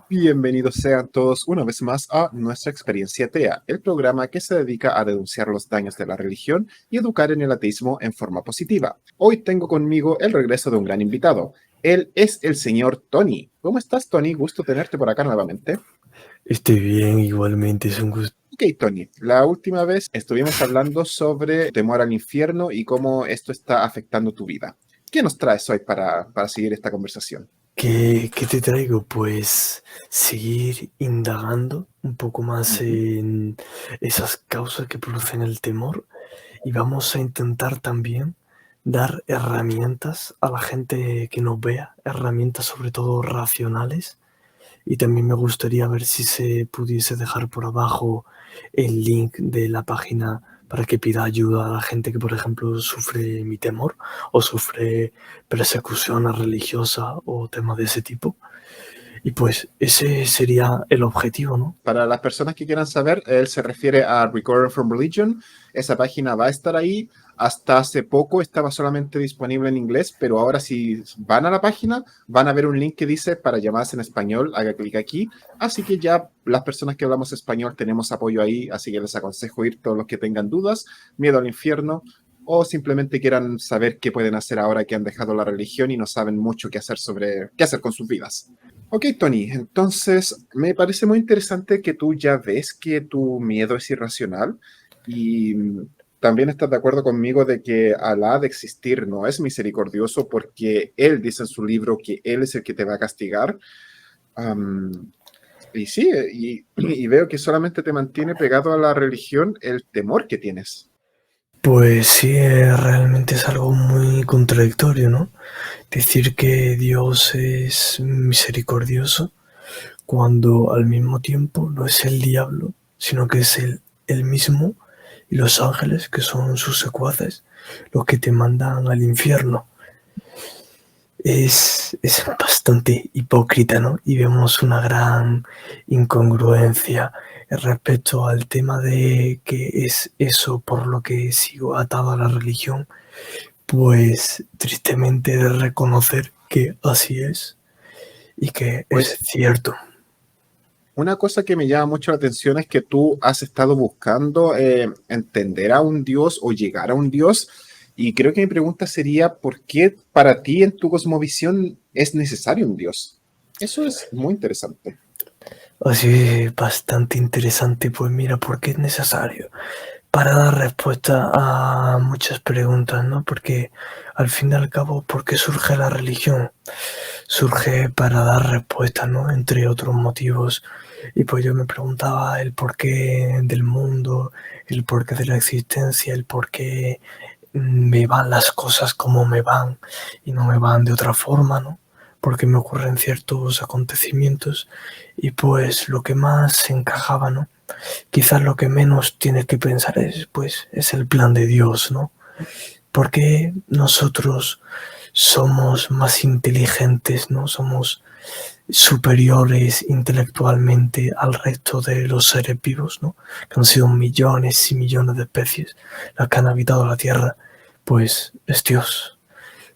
Bienvenidos sean todos una vez más a Nuestra Experiencia Atea, el programa que se dedica a denunciar los daños de la religión y educar en el ateísmo en forma positiva. Hoy tengo conmigo el regreso de un gran invitado. Él es el señor Tony. ¿Cómo estás, Tony? Gusto tenerte por acá nuevamente. Estoy bien, igualmente, es un gusto. Ok, Tony, la última vez estuvimos hablando sobre temor al infierno y cómo esto está afectando tu vida. ¿Qué nos traes hoy para seguir esta conversación? ¿Qué te traigo? Pues seguir indagando un poco más Ujú. en esas causas que producen el temor y vamos a intentar también dar herramientas a la gente que nos vea, herramientas sobre todo racionales. Y también me gustaría ver si se pudiese dejar por abajo el link de la página para que pida ayuda a la gente que, por ejemplo, sufre mi temor o sufre persecución religiosa o temas de ese tipo. Y pues ese sería el objetivo, ¿no? Para las personas que quieran saber, él se refiere a Recover from Religion. Esa página va a estar ahí. Hasta hace poco estaba solamente disponible en inglés, pero ahora si van a la página, van a ver un link que dice para llamadas en español, haga clic aquí. Así que ya las personas que hablamos español tenemos apoyo ahí, así que les aconsejo ir todos los que tengan dudas, miedo al infierno, o simplemente quieran saber qué pueden hacer ahora que han dejado la religión y no saben mucho qué hacer con sus vidas. Ok, Tony, entonces me parece muy interesante que tú ya ves que tu miedo es irracional y también estás de acuerdo conmigo de que Alá de existir no es misericordioso porque Él dice en su libro que Él es el que te va a castigar. Am, y sí, y veo que solamente te mantiene pegado a la religión el temor que tienes. Pues sí, realmente es algo muy contradictorio, ¿no? Decir que Dios es misericordioso cuando al mismo tiempo no es el diablo, sino que es él mismo y los ángeles, que son sus secuaces, los que te mandan al infierno. Es bastante hipócrita, ¿no? Y vemos una gran incongruencia respecto al tema de que es eso por lo que sigo atado a la religión, pues tristemente de reconocer que así es y que es Pues cierto. una cosa que me llama mucho la atención es que tú has estado buscando entender a un Dios o llegar a un Dios. Y creo que mi pregunta sería, ¿por qué para ti en tu cosmovisión es necesario un Dios? Eso es muy interesante. Así bastante interesante, pues mira, ¿por qué es necesario? Para dar respuesta a muchas preguntas, ¿no? Porque al fin y al cabo, ¿por qué surge la religión? Surge para dar respuesta, ¿no? Entre otros motivos. Y pues yo me preguntaba el porqué del mundo, el porqué de la existencia, el porqué me van las cosas como me van y no me van de otra forma, ¿no? Porque me ocurren ciertos acontecimientos y pues lo que más se encajaba, ¿no? Quizás lo que menos tienes que pensar es, pues, es el plan de Dios, ¿no? Porque nosotros somos más inteligentes, ¿no? Somos superiores intelectualmente al resto de los seres vivos, ¿no? Que han sido millones y millones de especies las que han habitado la Tierra. Pues es Dios.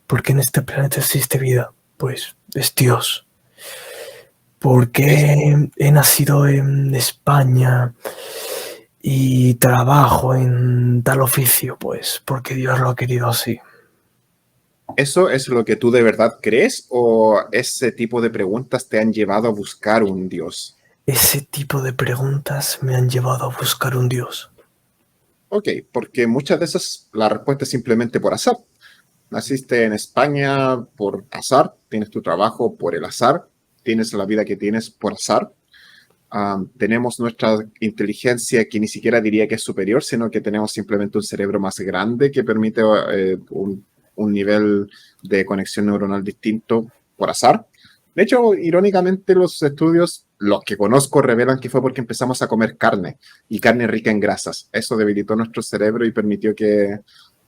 ¿Por qué en este planeta existe vida? Pues es Dios. ¿Por Es, qué he nacido en España y trabajo en tal oficio? Pues porque Dios lo ha querido así. ¿Eso es lo que tú de verdad crees o ese tipo de preguntas te han llevado a buscar un Dios? Ese tipo de preguntas me han llevado a buscar un Dios. Ok, porque muchas de esas la respuesta es simplemente por azar. Naciste en España por azar, tienes tu trabajo por el azar, tienes la vida que tienes por azar. Tenemos nuestra inteligencia que ni siquiera diría que es superior, sino que tenemos simplemente un cerebro más grande que permite un nivel de conexión neuronal distinto por azar. De hecho, irónicamente, los estudios, los que conozco, revelan que fue porque empezamos a comer carne y carne rica en grasas. Eso debilitó nuestro cerebro y permitió que,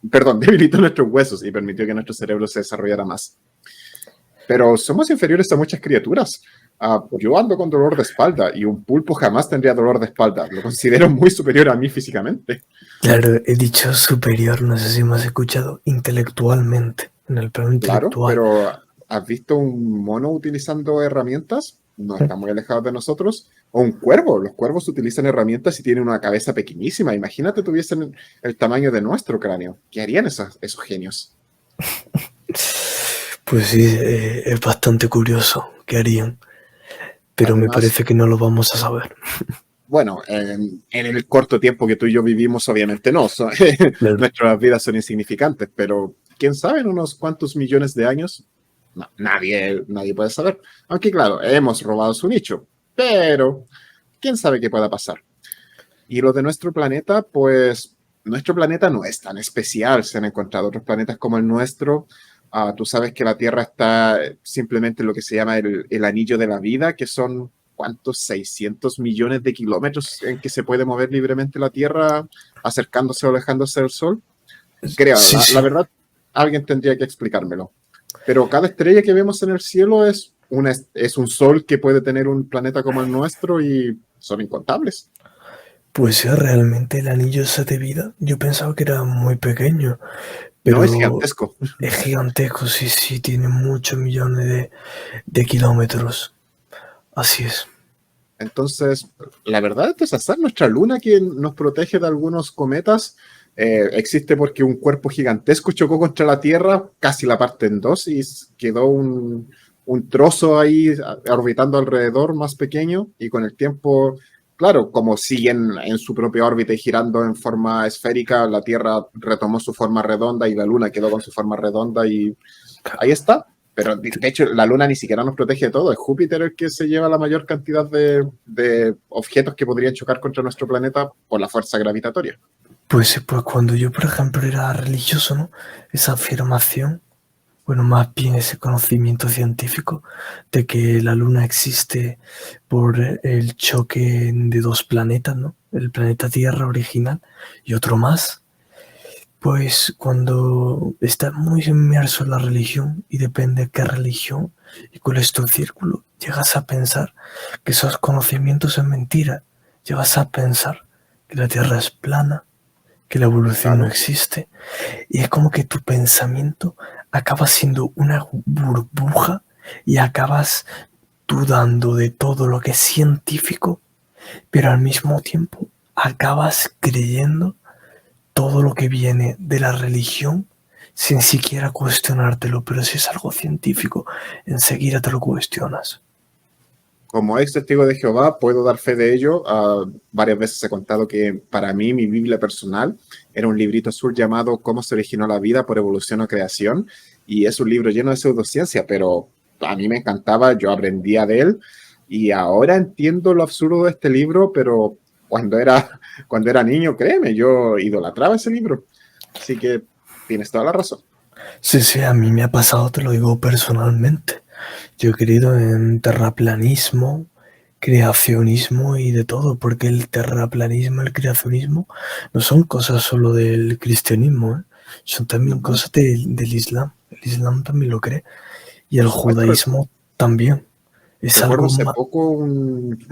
perdón, debilitó nuestros huesos y permitió que nuestro cerebro se desarrollara más. Pero somos inferiores a muchas criaturas. Yo ando con dolor de espalda y un pulpo jamás tendría dolor de espalda. Lo considero muy superior a mí físicamente. Claro, he dicho superior, no sé si me has escuchado, intelectualmente, en el plano Claro, intelectual. pero ¿has visto un mono utilizando herramientas? no está muy alejado de nosotros. O un cuervo. Los cuervos utilizan herramientas y tienen una cabeza pequeñísima. Imagínate tuviesen el tamaño de nuestro cráneo. ¿Qué harían esos genios? Pues sí, es bastante curioso qué harían, pero me Además, parece que no lo vamos a saber. bueno, en el corto tiempo que tú y yo vivimos, obviamente no. Claro. Nuestras vidas son insignificantes, pero quién sabe, en unos cuantos millones de años, no, nadie puede saber. Aunque claro, hemos robado su nicho, pero quién sabe qué pueda pasar. Y lo de nuestro planeta, pues nuestro planeta no es tan especial. Se han encontrado otros planetas como el nuestro. Tú sabes que la Tierra está simplemente en lo que se llama el anillo de la vida, que son, ¿cuántos? 600 millones de kilómetros en que se puede mover libremente la Tierra, acercándose o alejándose del Sol. Creo, Sí, la sí. verdad, alguien tendría que explicármelo. Pero cada estrella que vemos en el cielo es un Sol que puede tener un planeta como el nuestro y son incontables. Pues sí, realmente el anillo ese de vida, yo pensaba que era muy pequeño, No es pero gigantesco. es gigantesco, sí, sí, tiene muchos millones de kilómetros. Así es. Entonces, la verdad es azar. Nuestra luna, que nos protege de algunos cometas, existe porque un cuerpo gigantesco chocó contra la Tierra, casi la parte en dos, y quedó un trozo ahí orbitando alrededor más pequeño, y con el tiempo, claro, como siguen en su propia órbita y girando en forma esférica, la Tierra retomó su forma redonda y la luna quedó con su forma redonda y ahí está. Pero de hecho, la Luna ni siquiera nos protege de todo. Es Júpiter el que se lleva la mayor cantidad de objetos que podrían chocar contra nuestro planeta por la fuerza gravitatoria. Pues cuando yo, por ejemplo, era religioso, ¿no? Esa afirmación, bueno, más bien ese conocimiento científico de que la Luna existe por el choque de dos planetas, ¿no? El planeta Tierra original y otro más. Pues cuando estás muy inmerso en la religión y depende de qué religión y cuál es tu círculo, llegas a pensar que esos conocimientos son mentiras. Llegas a pensar que la Tierra es plana, que la evolución no Claro. existe. Y es como que tu pensamiento acaba siendo una burbuja y acabas dudando de todo lo que es científico, pero al mismo tiempo acabas creyendo todo lo que viene de la religión sin siquiera cuestionártelo, pero si es algo científico, enseguida te lo cuestionas. Como ex testigo de Jehová, puedo dar fe de ello. Varias veces he contado que para mí mi Biblia personal era un librito azul llamado ¿Cómo se originó la vida por evolución o creación? Y es un libro lleno de pseudociencia, pero a mí me encantaba, yo aprendía de él y ahora entiendo lo absurdo de este libro, pero cuando era niño, créeme, yo idolatraba ese libro. Así que tienes toda la razón. Sí, sí, a mí me ha pasado, te lo digo personalmente. Yo he creído en terraplanismo, creacionismo y de todo, porque el terraplanismo, el creacionismo no son cosas solo del cristianismo, ¿eh? Son también No. cosas del Islam. El Islam también lo cree y el Por supuesto, judaísmo también. Es recuerdo algo hace más. poco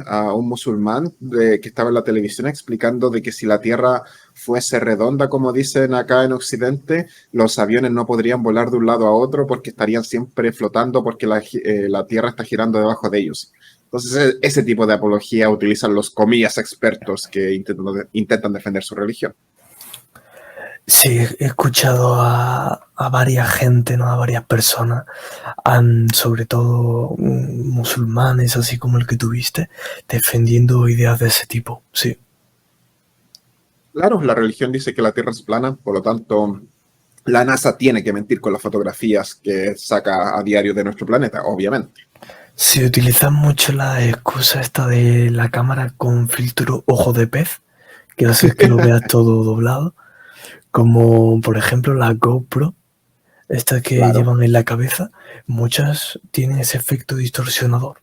a un musulmán que estaba en la televisión explicando de que si la Tierra fuese redonda, como dicen acá en Occidente, los aviones no podrían volar de un lado a otro porque estarían siempre flotando porque la Tierra está girando debajo de ellos. Entonces, ese tipo de apología utilizan los comillas expertos que intentan defender su religión. Sí, he escuchado a varias gente, ¿no? A varias personas, sobre todo musulmanes, así como el que tuviste, defendiendo ideas de ese tipo. Sí, Claro, la religión dice que la Tierra es plana, por lo tanto, la NASA tiene que mentir con las fotografías que saca a diario de nuestro planeta, obviamente. se utiliza mucho la excusa esta de la cámara con filtro ojo de pez, que hace que lo veas todo doblado, como por ejemplo la GoPro, esta que Claro. llevan en la cabeza, muchas tienen ese efecto distorsionador.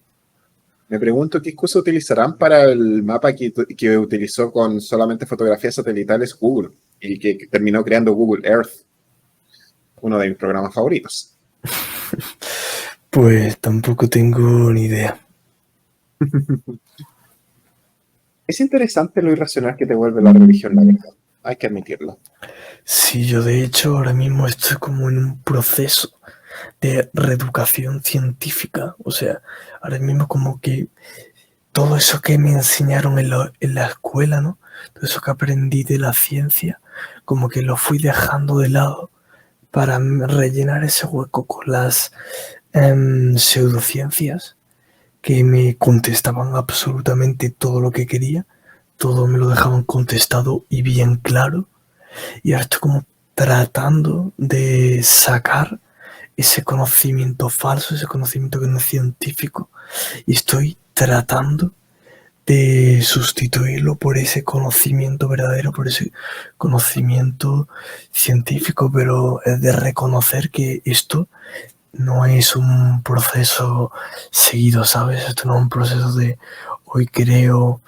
Me pregunto qué excusa utilizarán para el mapa que utilizó con solamente fotografías satelitales Google y que terminó creando Google Earth, uno de mis programas favoritos. Pues tampoco tengo ni idea. Es interesante lo irracional que te vuelve la religión, la verdad. Hay que admitirlo. Sí, yo de hecho ahora mismo estoy como en un proceso de reeducación científica. O sea, ahora mismo como que todo eso que me enseñaron en la escuela, ¿no? Todo eso que aprendí de la ciencia, como que lo fui dejando de lado para rellenar ese hueco con las pseudociencias que me contestaban absolutamente todo lo que quería, todo me lo dejaban contestado y bien claro, y ahora estoy como tratando de sacar ese conocimiento falso, ese conocimiento que no es científico, y estoy tratando de sustituirlo por ese conocimiento verdadero, por ese conocimiento científico, pero es de reconocer que esto no es un proceso seguido, ¿sabes? Esto no es un proceso de hoy creo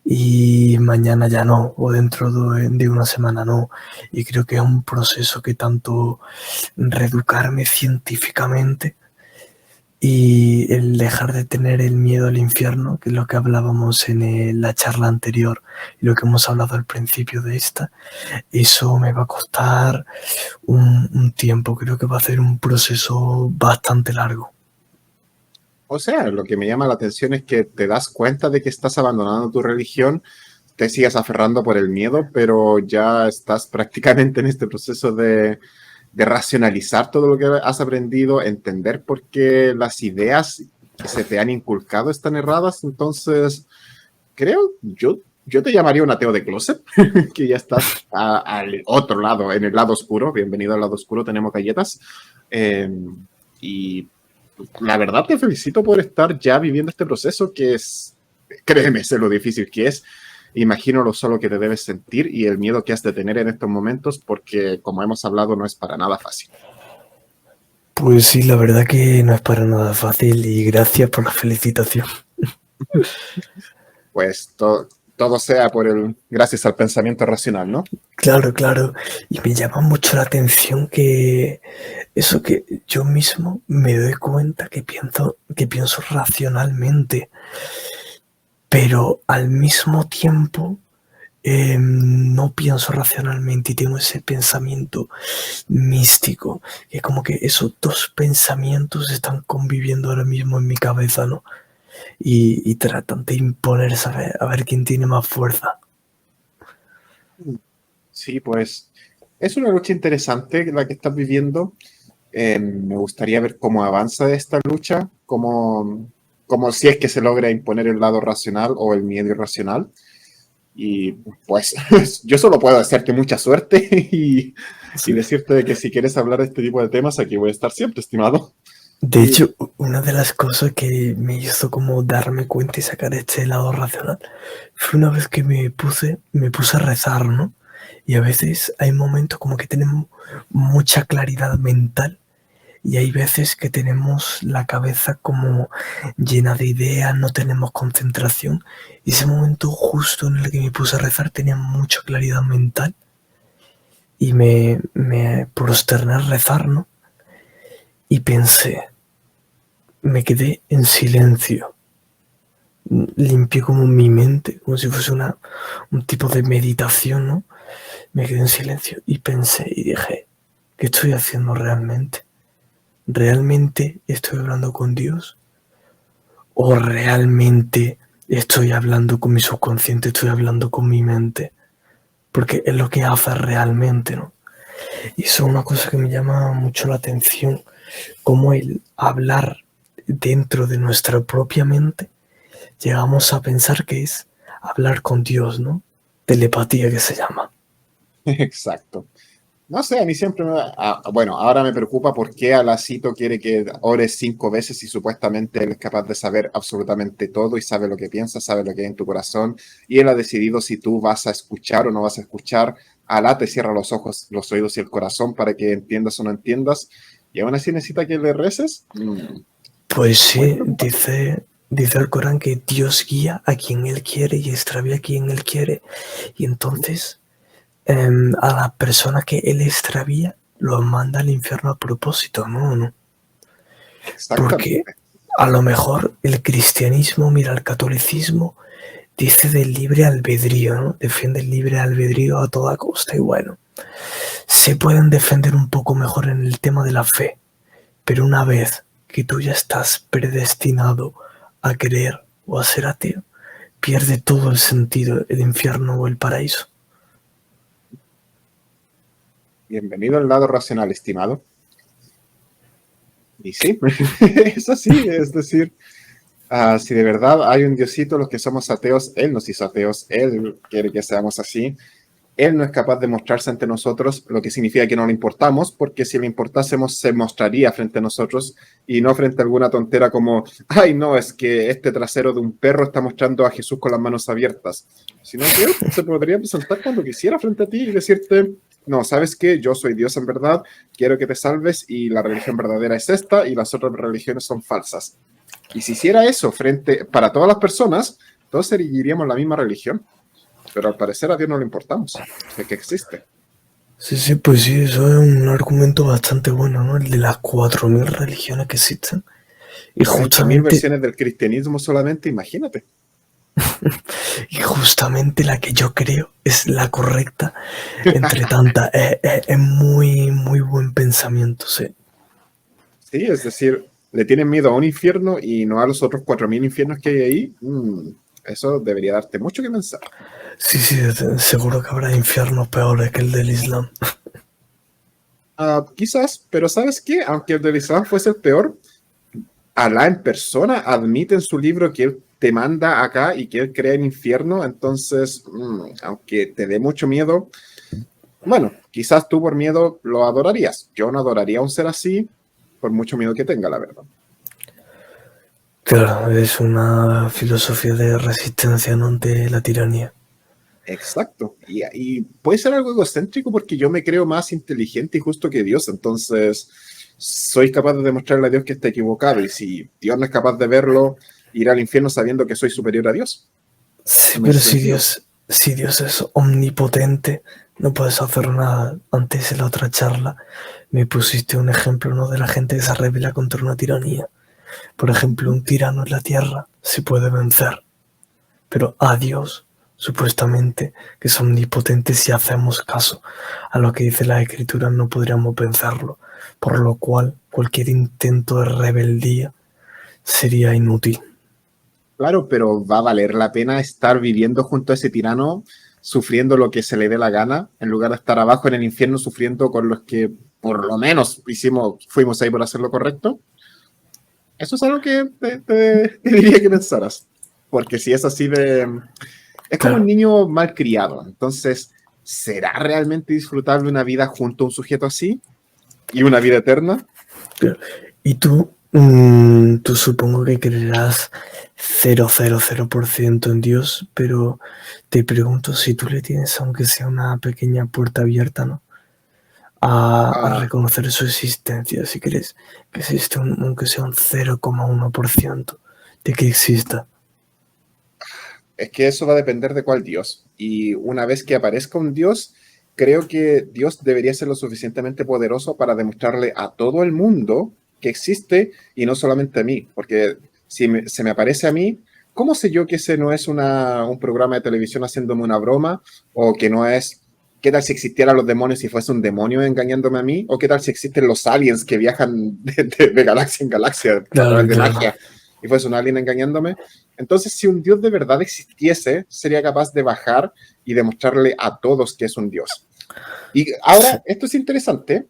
y mañana ya no, o dentro de una semana no. Y creo que es un proceso que tanto reeducarme científicamente y el dejar de tener el miedo al infierno, que es lo que hablábamos en la charla anterior y lo que hemos hablado al principio de esta, eso me va a costar un tiempo. Creo que va a ser un proceso bastante largo. O sea, lo que me llama la atención es que te das cuenta de que estás abandonando tu religión, te sigas aferrando por el miedo, pero ya estás prácticamente en este proceso de racionalizar todo lo que has aprendido, entender por qué las ideas que se te han inculcado están erradas. Entonces, creo, yo te llamaría un ateo de closet, que ya estás al otro lado, en el lado oscuro. Bienvenido al lado oscuro, tenemos galletas. Y la verdad te felicito por estar ya viviendo este proceso que es, créeme, sé lo difícil que es. Imagino lo solo que te debes sentir y el miedo que has de tener en estos momentos, porque como hemos hablado no es para nada fácil. Pues sí, la verdad que no es para nada fácil y gracias por la felicitación. Pues todo sea gracias al pensamiento racional, ¿no? Claro, claro. Y me llama mucho la atención que eso, que yo mismo me doy cuenta que pienso racionalmente, pero al mismo tiempo no pienso racionalmente y tengo ese pensamiento místico, que como que esos dos pensamientos están conviviendo ahora mismo en mi cabeza, ¿no? Y tratan de imponerse a ver quién tiene más fuerza. Sí, pues es una lucha interesante la que estás viviendo. Me gustaría ver cómo avanza esta lucha, cómo si es que se logra imponer el lado racional o el miedo irracional. Y pues yo solo puedo desearte mucha suerte y decirte de que si quieres hablar de este tipo de temas, aquí voy a estar siempre, estimado. De hecho, una de las cosas que me hizo como darme cuenta y sacar este lado racional fue una vez que me puse a rezar, ¿no? Y a veces hay momentos como que tenemos mucha claridad mental y hay veces que tenemos la cabeza como llena de ideas, no tenemos concentración. Y ese momento justo en el que me puse a rezar tenía mucha claridad mental y me prosterné a rezar, ¿no? Y pensé, me quedé en silencio, limpié como mi mente, como si fuese un tipo de meditación, ¿no? Me quedé en silencio y pensé y dije, ¿qué estoy haciendo realmente? ¿Realmente estoy hablando con Dios? ¿O realmente estoy hablando con mi subconsciente, estoy hablando con mi mente? Porque es lo que hace realmente, ¿no? Y eso es una cosa que me llama mucho la atención, como el hablar dentro de nuestra propia mente, llegamos a pensar que es hablar con Dios, ¿no? Telepatía que se llama. Exacto. No sé, a mí siempre bueno, ahora me preocupa por qué Alacito quiere que ores 5 veces y supuestamente él es capaz de saber absolutamente todo y sabe lo que piensas, sabe lo que hay en tu corazón y él ha decidido si tú vas a escuchar o no vas a escuchar. Alá te cierra los ojos, los oídos y el corazón para que entiendas o no entiendas y aún así necesita que le reces. Pues sí, dice el Corán que Dios guía a quien Él quiere y extravía a quien Él quiere. Y entonces a la persona que Él extravía lo manda al infierno a propósito, ¿no? Porque a lo mejor el cristianismo, mira, el catolicismo dice del libre albedrío, ¿no? Defiende el libre albedrío a toda costa y bueno, se pueden defender un poco mejor en el tema de la fe, Pero una vez que tú ya estás predestinado a querer o a ser ateo, pierde todo el sentido el infierno o el paraíso. Bienvenido al lado racional, estimado. Y sí, es así, es decir, si de verdad hay un Diosito, los que somos ateos, Él nos hizo ateos, Él quiere que seamos así. Él no es capaz de mostrarse ante nosotros, lo que significa que no le importamos, porque si le importásemos se mostraría frente a nosotros y no frente a alguna tontera como, ay no, es que este trasero de un perro está mostrando a Jesús con las manos abiertas, sino que él se podría presentar cuando quisiera frente a ti y decirte, no, ¿sabes qué? Yo soy Dios en verdad, quiero que te salves y la religión verdadera es esta y las otras religiones son falsas. Y si hiciera eso para todas las personas, todos seguiríamos la misma religión. Pero al parecer a Dios no le importamos, de que existe. Sí, pues sí, eso es un argumento bastante bueno, ¿no? El de las 4.000 religiones que existen. Y 40.000 versiones del cristianismo solamente, imagínate. Y justamente la que yo creo es la correcta entre tantas. Es muy, muy buen pensamiento, sí. Sí, es decir, le tienen miedo a un infierno y no a los otros 4.000 infiernos que hay ahí. Eso debería darte mucho que pensar. Sí, seguro que habrá infiernos peores que el del Islam. Quizás, pero ¿sabes qué? Aunque el del Islam fuese el peor, Alá en persona admite en su libro que él te manda acá y que él crea el infierno, entonces, aunque te dé mucho miedo, bueno, quizás tú por miedo lo adorarías. Yo no adoraría a un ser así, por mucho miedo que tenga, la verdad. Claro, es una filosofía de resistencia, ¿no?, ante la tiranía. Exacto. Y puede ser algo egocéntrico porque yo me creo más inteligente y justo que Dios, entonces soy capaz de demostrarle a Dios que está equivocado y si Dios no es capaz de verlo, irá al infierno sabiendo que soy superior a Dios. Sí, pero si Dios es omnipotente, no puedes hacer nada. Antes en la otra charla me pusiste un ejemplo, ¿no?, de la gente que se rebela contra una tiranía. Por ejemplo, un tirano en la tierra se puede vencer, pero a Dios, supuestamente, que es omnipotente, si hacemos caso a lo que dice la Escritura, no podríamos vencerlo, por lo cual cualquier intento de rebeldía sería inútil. Claro, pero va a valer la pena estar viviendo junto a ese tirano, sufriendo lo que se le dé la gana, en lugar de estar abajo en el infierno sufriendo con los que por lo menos fuimos ahí por hacer lo correcto. Eso es algo que te diría que pensaras. Porque si es así de... Es como un niño mal criado. Entonces, ¿será realmente disfrutable una vida junto a un sujeto así? ¿Y una vida eterna? Y tú supongo que creerás 0,00% en Dios, pero te pregunto si tú le tienes, aunque sea una pequeña puerta abierta, ¿no?, a reconocer su existencia, si crees que existe aunque sea un 0,1% de que exista. Es que eso va a depender de cuál Dios. Y una vez que aparezca un Dios, creo que Dios debería ser lo suficientemente poderoso para demostrarle a todo el mundo que existe y no solamente a mí. Porque si se me aparece a mí, ¿cómo sé yo que ese no es un programa de televisión haciéndome una broma? O que no es... ¿Qué tal si existieran los demonios y fuese un demonio engañándome a mí? ¿O qué tal si existen los aliens que viajan de galaxia en galaxia a través de magia y fuese un alien engañándome? Entonces, si un Dios de verdad existiese, sería capaz de bajar y demostrarle a todos que es un Dios. Y ahora, esto es interesante.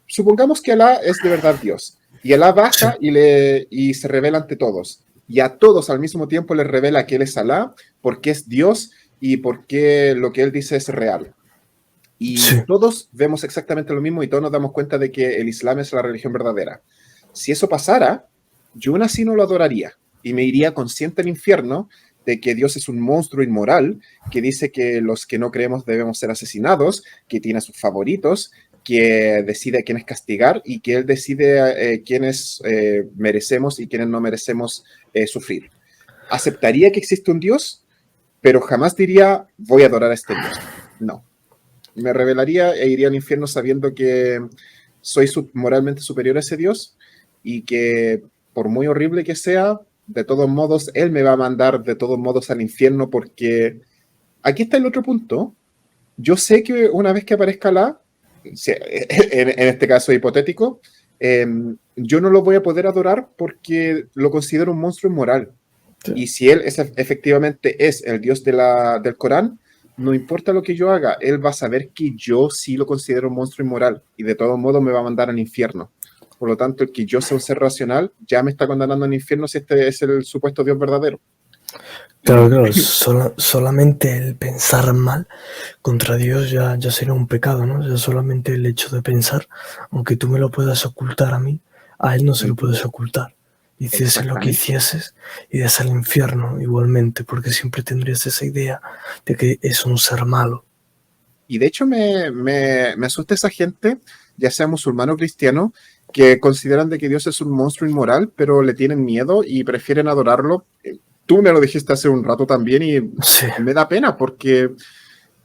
Supongamos que Alá es de verdad Dios. Y Alá baja y se revela ante todos. Y a todos al mismo tiempo les revela que Él es Alá, porque es Dios y porque lo que Él dice es real. Y todos vemos exactamente lo mismo y todos nos damos cuenta de que el Islam es la religión verdadera. Si eso pasara, yo aún así no lo adoraría y me iría consciente al infierno de que Dios es un monstruo inmoral, que dice que los que no creemos debemos ser asesinados, que tiene a sus favoritos, que decide a quiénes castigar y que Él decide quiénes merecemos y quiénes no merecemos sufrir. Aceptaría que existe un Dios, pero jamás diría voy a adorar a este Dios. No. Me rebelaría e iría al infierno sabiendo que soy moralmente superior a ese Dios y que por muy horrible que sea, de todos modos, Él me va a mandar de todos modos al infierno porque aquí está el otro punto. Yo sé que una vez que aparezca Alá, en este caso hipotético, yo no lo voy a poder adorar porque lo considero un monstruo inmoral. Sí. Y si él efectivamente es el Dios del Corán, no importa lo que yo haga, él va a saber que yo sí lo considero un monstruo inmoral y de todos modos me va a mandar al infierno. Por lo tanto, el que yo sea un ser racional ya me está condenando al infierno si este es el supuesto Dios verdadero. Claro, claro, solamente el pensar mal contra Dios ya sería un pecado, ¿no? Ya solamente el hecho de pensar, aunque tú me lo puedas ocultar a mí, a él no se lo puedes ocultar. Hicieses lo que hicieses, irías al infierno igualmente, porque siempre tendrías esa idea de que es un ser malo. Y de hecho me asusta esa gente, ya sea musulmano o cristiano, que consideran de que Dios es un monstruo inmoral, pero le tienen miedo y prefieren adorarlo. Tú me lo dijiste hace un rato también y sí. Me da pena porque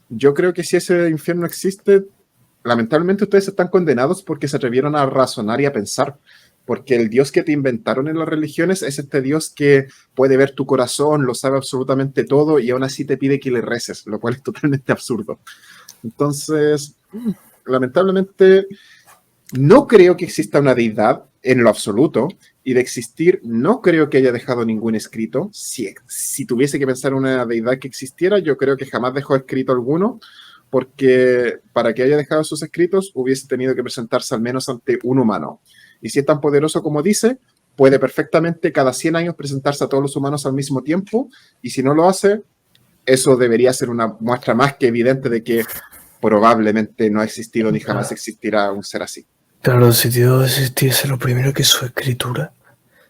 yo creo que si ese infierno existe, lamentablemente ustedes están condenados porque se atrevieron a razonar y a pensar. Porque el Dios que te inventaron en las religiones es este Dios que puede ver tu corazón, lo sabe absolutamente todo y aún así te pide que le reces, lo cual es totalmente absurdo. Entonces, lamentablemente, no creo que exista una deidad en lo absoluto, y de existir, no creo que haya dejado ningún escrito. Si tuviese que pensar en una deidad que existiera, yo creo que jamás dejó escrito alguno, porque para que haya dejado sus escritos, hubiese tenido que presentarse al menos ante un humano. Y si es tan poderoso como dice, puede perfectamente cada 100 años presentarse a todos los humanos al mismo tiempo, y si no lo hace, eso debería ser una muestra más que evidente de que probablemente no ha existido ni jamás existirá un ser así. Claro, si Dios existiese, lo primero que su escritura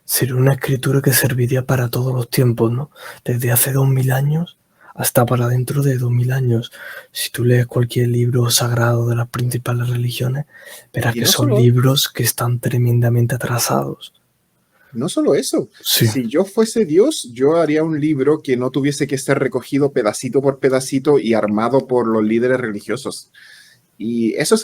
sería una escritura que serviría para todos los tiempos, ¿no? Desde hace 2000 años hasta para dentro de 2000 años. Si tú lees cualquier libro sagrado de las principales religiones, verás que son libros que están tremendamente atrasados. No solo eso, sí. Si yo fuese Dios, yo haría un libro que no tuviese que ser recogido pedacito por pedacito y armado por los líderes religiosos. Y eso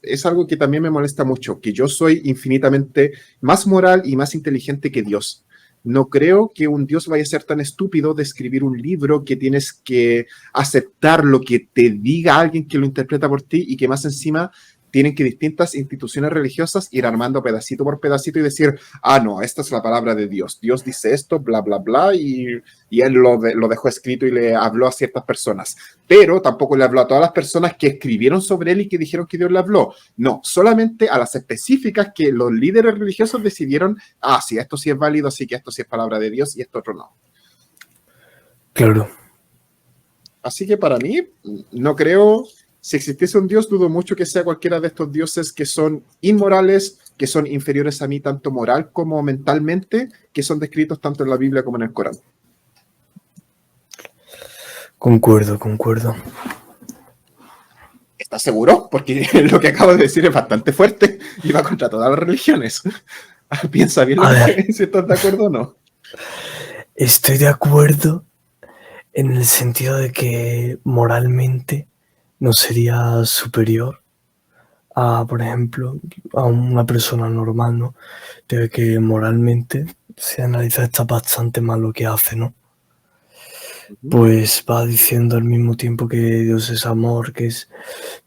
es algo que también me molesta mucho, que yo soy infinitamente más moral y más inteligente que Dios. No creo que un Dios vaya a ser tan estúpido de escribir un libro que tienes que aceptar lo que te diga alguien que lo interpreta por ti y que más encima tienen que distintas instituciones religiosas ir armando pedacito por pedacito y decir, no, esta es la palabra de Dios. Dios dice esto, bla, bla, bla, y él lo dejó escrito y le habló a ciertas personas. Pero tampoco le habló a todas las personas que escribieron sobre él y que dijeron que Dios le habló. No, solamente a las específicas que los líderes religiosos decidieron, sí, esto sí es válido, así que esto sí es palabra de Dios y esto otro no. Claro. Así que para mí, no creo... Si existiese un Dios, dudo mucho que sea cualquiera de estos dioses que son inmorales, que son inferiores a mí tanto moral como mentalmente, que son descritos tanto en la Biblia como en el Corán. Concuerdo. ¿Estás seguro? Porque lo que acabo de decir es bastante fuerte y va contra todas las religiones. Piensa bien si estás de acuerdo o no. Estoy de acuerdo en el sentido de que moralmente no sería superior a, por ejemplo, a una persona normal, ¿no? De que moralmente, si analiza, está bastante mal lo que hace, ¿no? Pues va diciendo al mismo tiempo que Dios es amor, que es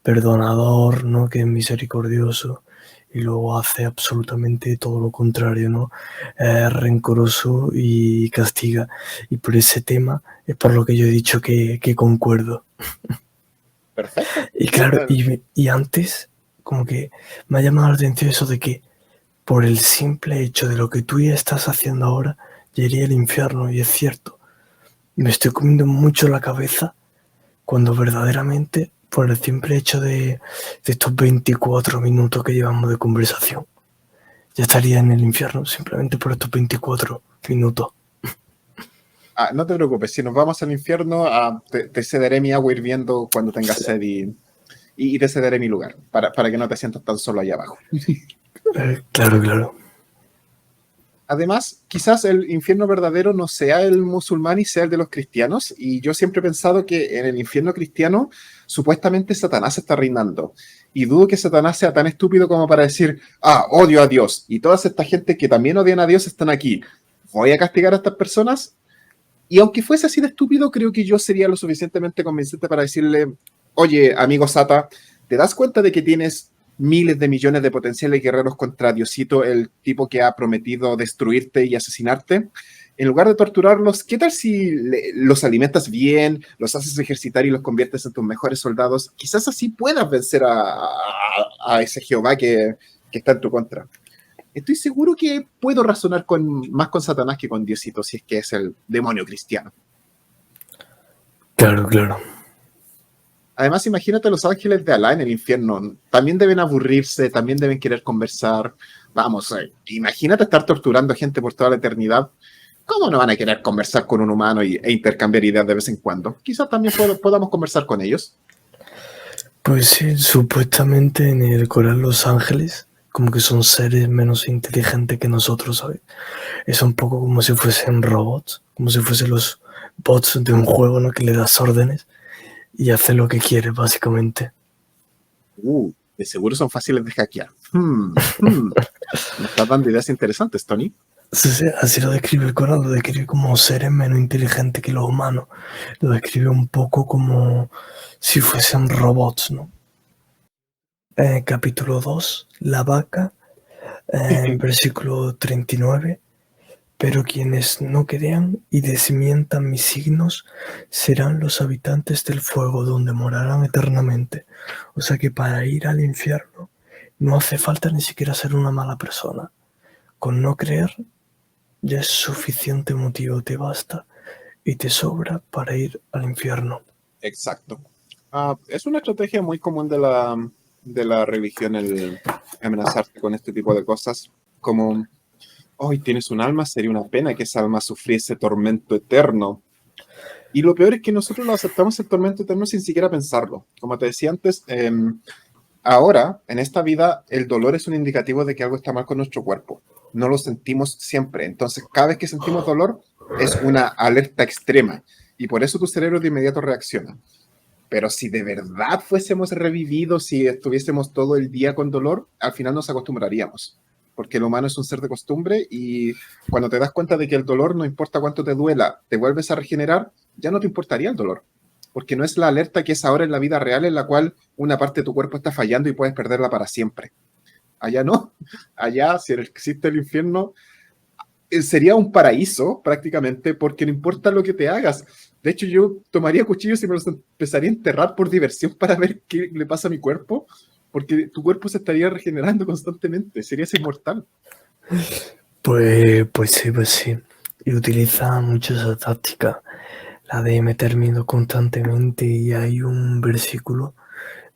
perdonador, ¿no? Que es misericordioso, y luego hace absolutamente todo lo contrario, ¿no? Rencoroso y castiga. Y por ese tema es por lo que yo he dicho que concuerdo. Perfecto. Y claro, y antes, como que me ha llamado la atención eso de que por el simple hecho de lo que tú ya estás haciendo ahora, ya iría al infierno, y es cierto. Me estoy comiendo mucho la cabeza cuando verdaderamente, por el simple hecho de estos 24 minutos que llevamos de conversación, ya estaría en el infierno, simplemente por estos 24 minutos. No te preocupes, si nos vamos al infierno, te cederé mi agua hirviendo cuando tengas sed y te cederé mi lugar, para que no te sientas tan solo allá abajo. Claro. Además, quizás el infierno verdadero no sea el musulmán y sea el de los cristianos, y yo siempre he pensado que en el infierno cristiano supuestamente Satanás está reinando, y dudo que Satanás sea tan estúpido como para decir, odio a Dios, y toda esta gente que también odian a Dios están aquí. ¿Voy a castigar a estas personas? Y aunque fuese así de estúpido, creo que yo sería lo suficientemente convincente para decirle, oye, amigo Sata, ¿te das cuenta de que tienes miles de millones de potenciales guerreros contra Diosito, el tipo que ha prometido destruirte y asesinarte. En lugar de torturarlos, ¿qué tal si los alimentas bien, los haces ejercitar y los conviertes en tus mejores soldados? Quizás así puedas vencer a ese Jehová que está en tu contra. Estoy seguro que puedo razonar más con Satanás que con Diosito, si es que es el demonio cristiano. Claro, claro. Además, imagínate a los ángeles de Alá en el infierno. También deben aburrirse, también deben querer conversar. Vamos, imagínate estar torturando a gente por toda la eternidad. ¿Cómo no van a querer conversar con un humano e intercambiar ideas de vez en cuando? Quizás también podamos conversar con ellos. Pues sí, supuestamente en el Corán los ángeles como que son seres menos inteligentes que nosotros, ¿sabes? Es un poco como si fuesen robots, como si fuesen los bots de un juego, ¿no? Que le das órdenes y hace lo que quiere, básicamente. De seguro son fáciles de hackear. Me estás dando ideas interesantes, Tony. Sí, así lo describe el Corán, lo describe como seres menos inteligentes que los humanos. Lo describe un poco como si fuesen robots, ¿no? Capítulo 2, la vaca, versículo 39. Pero quienes no crean y desmientan mis signos serán los habitantes del fuego donde morarán eternamente. O sea que para ir al infierno no hace falta ni siquiera ser una mala persona. Con no creer ya es suficiente motivo, te basta y te sobra para ir al infierno. Exacto. Es una estrategia muy común de la religión el amenazarte con este tipo de cosas, como, hoy tienes un alma, sería una pena que esa alma sufriese tormento eterno. Y lo peor es que nosotros lo aceptamos el tormento eterno sin siquiera pensarlo. Como te decía antes, ahora, en esta vida, el dolor es un indicativo de que algo está mal con nuestro cuerpo. No lo sentimos siempre. Entonces, cada vez que sentimos dolor, es una alerta extrema. Y por eso tu cerebro de inmediato reacciona. Pero si de verdad fuésemos revividos, si estuviésemos todo el día con dolor, al final nos acostumbraríamos. Porque el humano es un ser de costumbre y cuando te das cuenta de que el dolor, no importa cuánto te duela, te vuelves a regenerar, ya no te importaría el dolor. Porque no es la alerta que es ahora en la vida real en la cual una parte de tu cuerpo está fallando y puedes perderla para siempre. Allá no. Allá, si existe el infierno, sería un paraíso prácticamente porque no importa lo que te hagas. De hecho, yo tomaría cuchillos y me los empezaría a enterrar por diversión para ver qué le pasa a mi cuerpo, porque tu cuerpo se estaría regenerando constantemente, serías inmortal. Pues sí. Y utiliza mucho esa táctica, la de meter miedo constantemente, y hay un versículo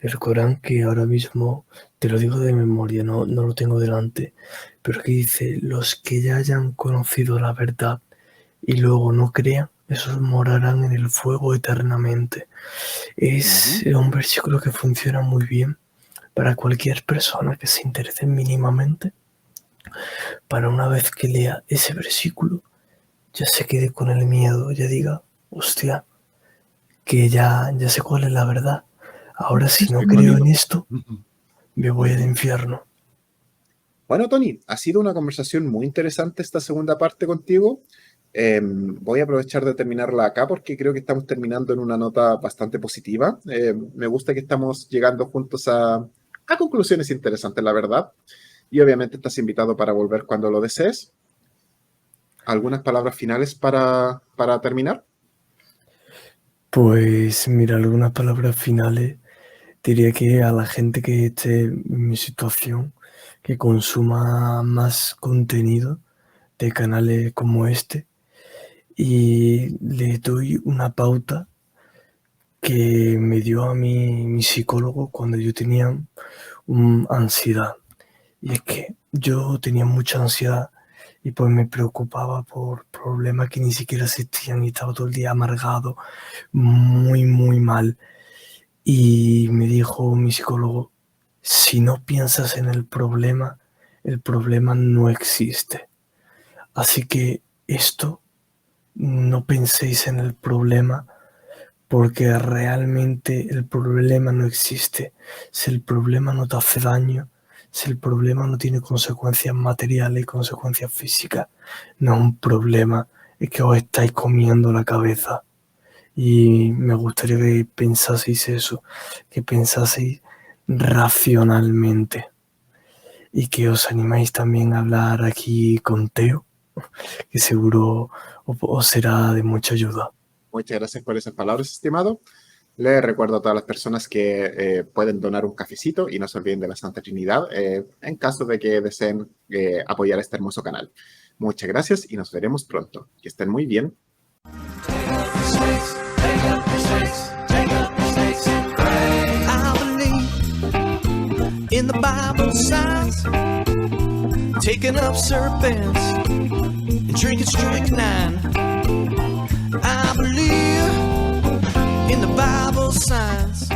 del Corán que ahora mismo te lo digo de memoria, no lo tengo delante, pero que dice: los que ya hayan conocido la verdad y luego no crean, esos morarán en el fuego eternamente. Es un versículo que funciona muy bien para cualquier persona que se interese mínimamente, para una vez que lea ese versículo ya se quede con el miedo, ya diga, hostia, que ya sé cuál es la verdad. Ahora, si no creo en esto, me voy al infierno. Bueno, Tony, ha sido una conversación muy interesante esta segunda parte contigo. Voy a aprovechar de terminarla acá porque creo que estamos terminando en una nota bastante positiva. Me gusta que estamos llegando juntos a conclusiones interesantes, la verdad. Y obviamente estás invitado para volver cuando lo desees. ¿Algunas palabras finales para terminar? Pues mira, algunas palabras finales. Diría que a la gente que esté en mi situación, que consuma más contenido de canales como este, y le doy una pauta que me dio a mí mi psicólogo cuando yo tenía ansiedad. Y es que yo tenía mucha ansiedad y pues me preocupaba por problemas que ni siquiera existían y estaba todo el día amargado, muy, muy mal. Y me dijo mi psicólogo: si no piensas en el problema no existe. Así que no penséis en el problema, porque realmente el problema no existe. Si el problema no te hace daño, si el problema no tiene consecuencias materiales y consecuencias físicas, no es un problema, es que os estáis comiendo la cabeza. Y me gustaría que pensaseis eso, que pensaseis racionalmente. Y que os animáis también a hablar aquí con Teo, que seguro os será de mucha ayuda. Muchas gracias por esas palabras, estimado. Les recuerdo a todas las personas que pueden donar un cafecito y no se olviden de la Santa Trinidad en caso de que deseen apoyar este hermoso canal. Muchas gracias y nos veremos pronto. Que estén muy bien. In the Bible signs, taking up serpents and drinking strychnine. I believe in the Bible signs.